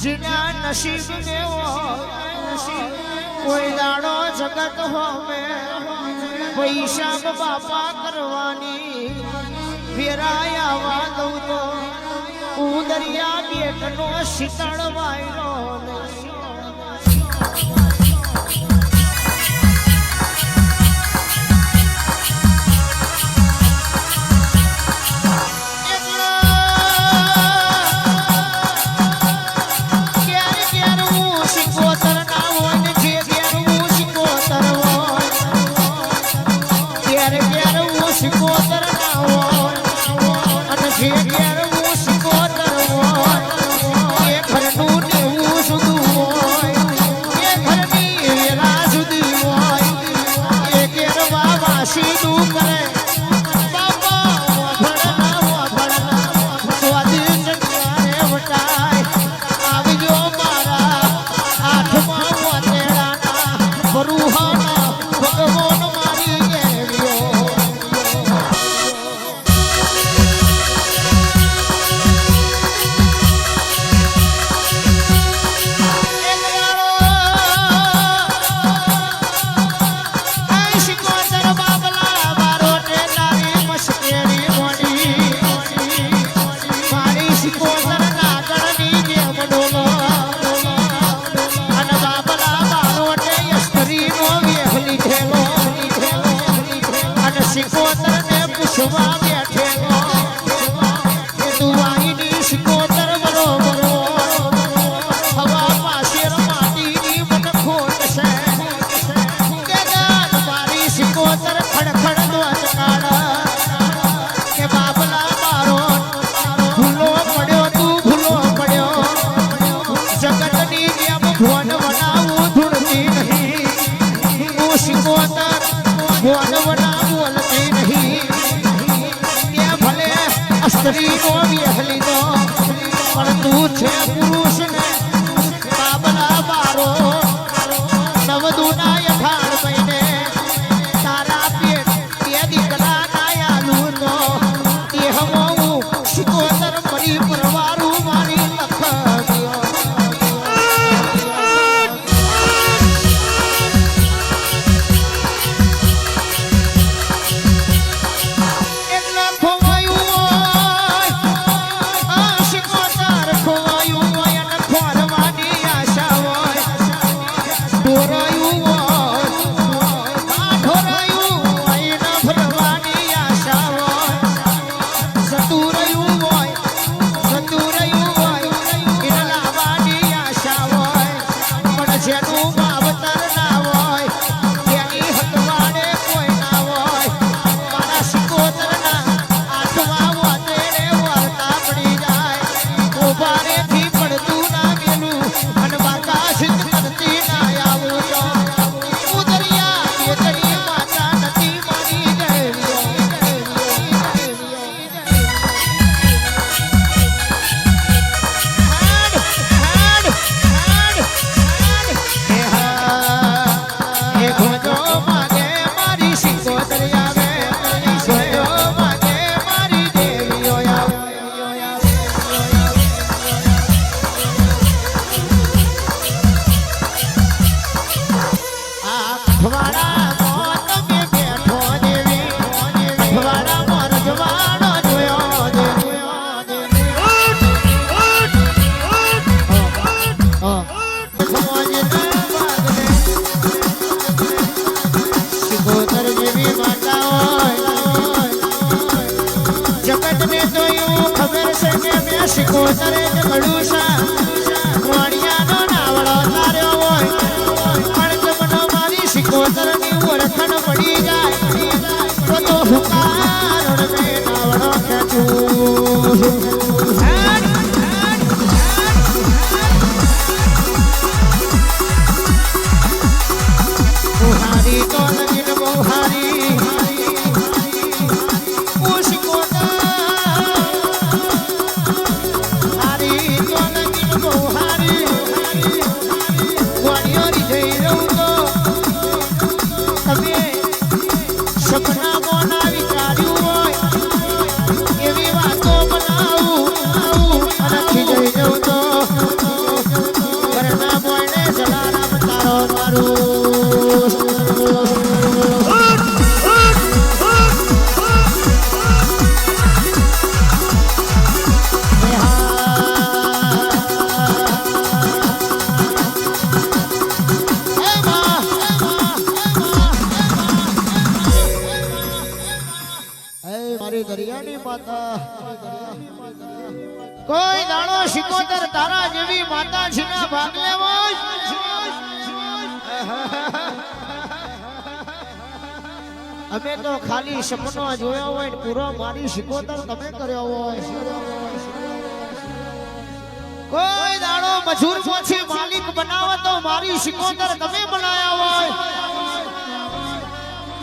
जिना नसीब में हो कोई दाड़ो जगत हो में पैसा बापा करवानी फेराया वादो तो उदरिया बेटनो शीतल वायरो स्त्री को भी हली दो पर तू छे पुरुष ने बाबला बारो नव दूना यथार महीने तारा पे दीकरा नायालू तो ये हमो शिकोतर परी परवारू मारी लख दियो शिकोतर जगड़ूसा वाणिया नो नावड़ो तार्यो होय पण जमनो मारी शिकोतर नी ओळखण पड़ी जाय तो हुकार में नावड़ो खेचू बुहारी तो लगिन बुहारी शिकोतर દરિયાની માતા કોઈ દાડો શિકોતર તારા જેવી માતાજીના ભાગ લેવો અમે તો ખાલી સપનો જોયો હોય પૂરો મારી શિકોતર તમે કર્યો હોય કોઈ દાડો મજૂર પછી માલિક બનાવો તો મારી શિકોતર તમે બનાયા હોય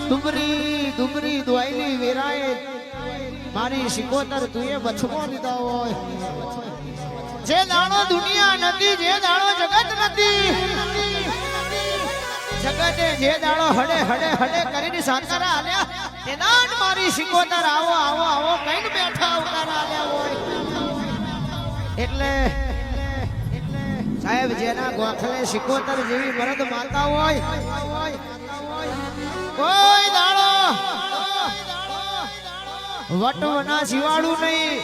ડુમરી ડુમરી દોયલી વેરાએ મારી શિકોતર તુએ બચવો દીધા હોય જે દાડો દુનિયા નથી જે દાડો જગત નથી જગતે જે દાડો હડે હડે હડે કરીને સાકારા આલ્યા તેના જ મારી શિકોતર આવો આવો આવો કઈક બેઠા અવતારા આલ્યા હોય એટલે સાહેબ જેના ગોખલે શિકોતર જેવી મરદ માતા હોય કોઈ દાડો વટવના જીવાડું નહીં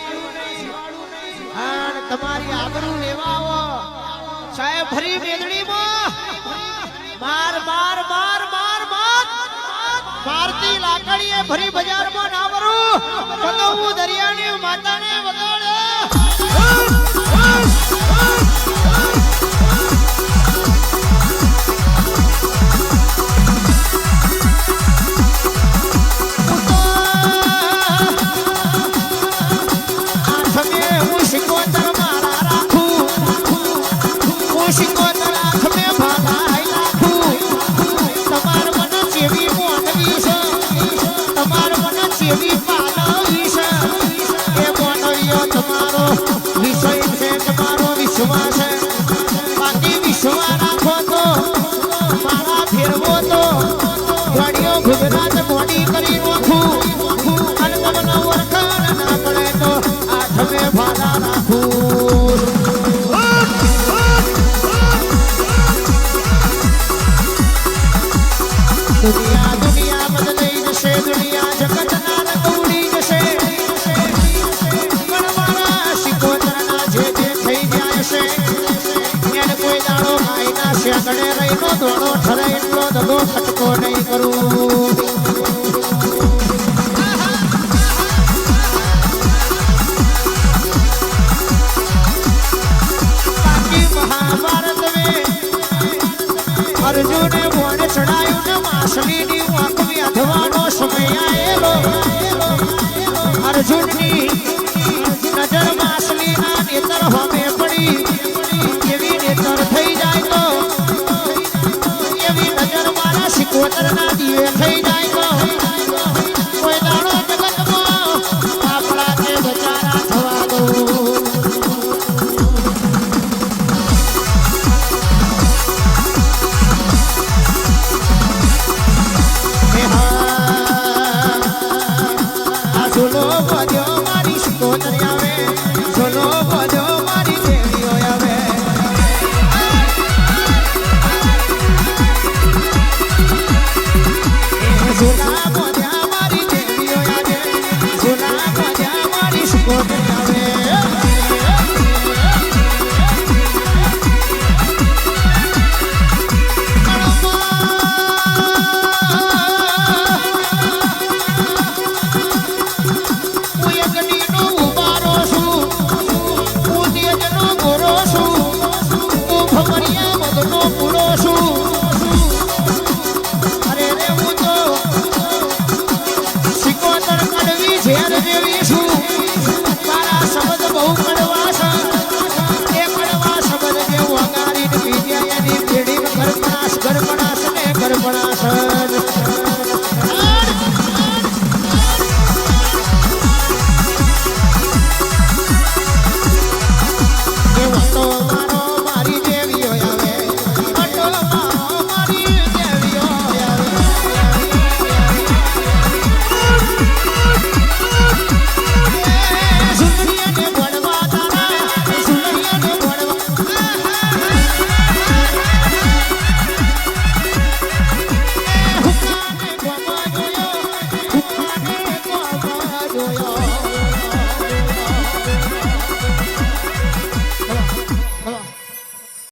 અને તમારી આબરૂ લેવા આવો સાહેબ ફરી મેદડીમાં માર માર માર માર માર મારતી લાકડીએ ફરી બજારમાં ના વરું તો હું દરિયાની માતાને વગાડે ગુજરાત મોડી કરી નાખું અને તમને ઓળખાણ ના પડે તો આઠમે ભાલા રાખું દુનિયા દુનિયા બદલાઈ જશે દુનિયા જગત ના રંગોળી જશે પણ મારા શિકોતરના જે જે થઈ જાય છે એને કોઈ દાડો માયના શેકડે રહીનો દોડો ઠરે એટલો દગો ખટકો નહીં કરું અર્જુને મોને ચડાયું ને માછલીની વાંક વ્યાધવાનો સમય આયેલો અર્જુનની નજર માછલીના નેતર હોમે પડી એવી નેતર થઈ જાય તો એવી નજર મારા શિકોતરના દીવે થઈ જાય તો કોઈ દાડો જગતમાં આપણા તે બચારા થવા દો ઘર